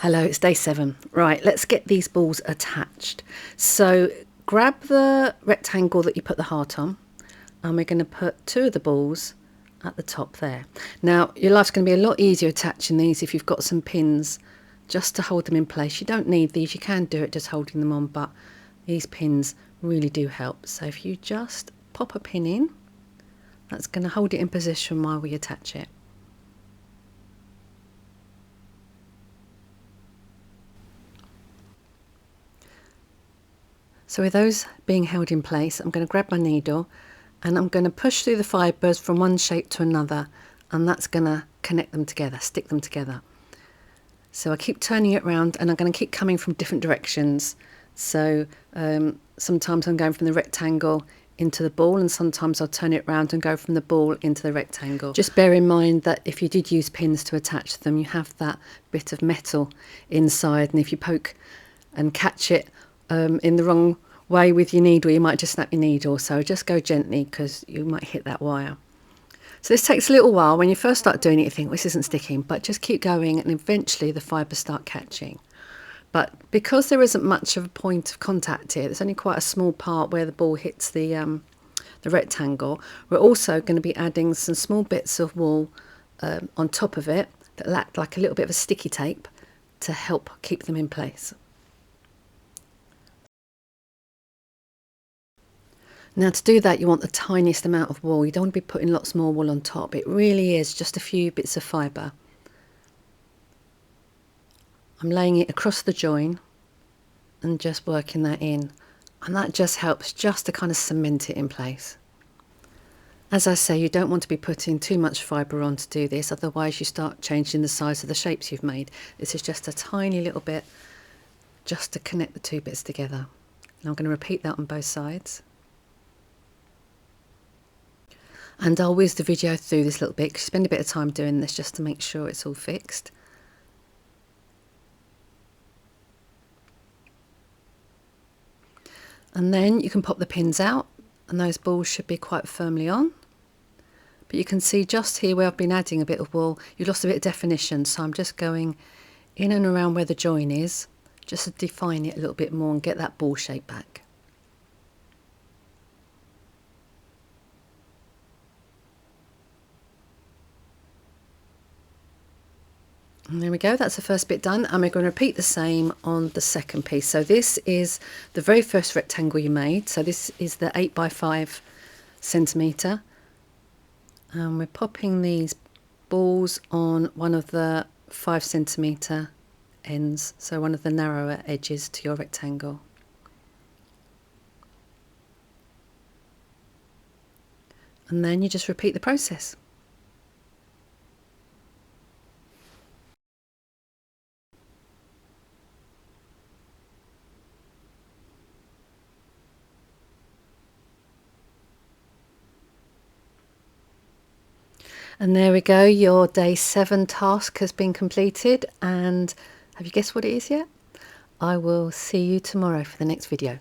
Hello, it's day 7. Right, let's get these balls attached. So grab the rectangle that you put the heart on, and we're going to put 2 of the balls at the top there. Now, your life's going to be a lot easier attaching these if you've got some pins just to hold them in place. You don't need these, you can do it just holding them on, but these pins really do help. So if you just pop a pin in, that's going to hold it in position while we attach it. So with those being held in place, I'm going to grab my needle and I'm going to push through the fibres from one shape to another, and that's going to connect them together, stick them together. So I keep turning it around and I'm going to keep coming from different directions. So sometimes I'm going from the rectangle into the ball, and sometimes I'll turn it around and go from the ball into the rectangle. Just bear in mind that if you did use pins to attach them, you have that bit of metal inside, and if you poke and catch it in the wrong way with your needle, you might just snap your needle. So just go gently because you might hit that wire. So this takes a little while. When you first start doing it, you think, well, this isn't sticking, but just keep going and eventually the fibres start catching. But because there isn't much of a point of contact here, there's only quite a small part where the ball hits the rectangle, we're also going to be adding some small bits of wool on top of it that act like a little bit of a sticky tape to help keep them in place. Now to do that, you want the tiniest amount of wool. You don't want to be putting lots more wool on top. It really is just a few bits of fibre. I'm laying it across the join and just working that in, and that just helps just to kind of cement it in place. As I say, you don't want to be putting too much fibre on to do this, otherwise you start changing the size of the shapes you've made. This is just a tiny little bit just to connect the 2 bits together. And I'm going to repeat that on both sides. And I'll whiz the video through this little bit because you spend a bit of time doing this just to make sure it's all fixed. And then you can pop the pins out and those balls should be quite firmly on. But you can see just here where I've been adding a bit of wool, you've lost a bit of definition. So I'm just going in and around where the join is, just to define it a little bit more and get that ball shape back. And there we go, that's the first bit done, and we're going to repeat the same on the second piece. So this is the very first rectangle you made, so this is the 8 by 5 centimetre, and we're popping these balls on one of the 5 centimetre ends, so one of the narrower edges to your rectangle. And then you just repeat the process. And there we go, your day 7 task has been completed, and have you guessed what it is yet? I will see you tomorrow for the next video.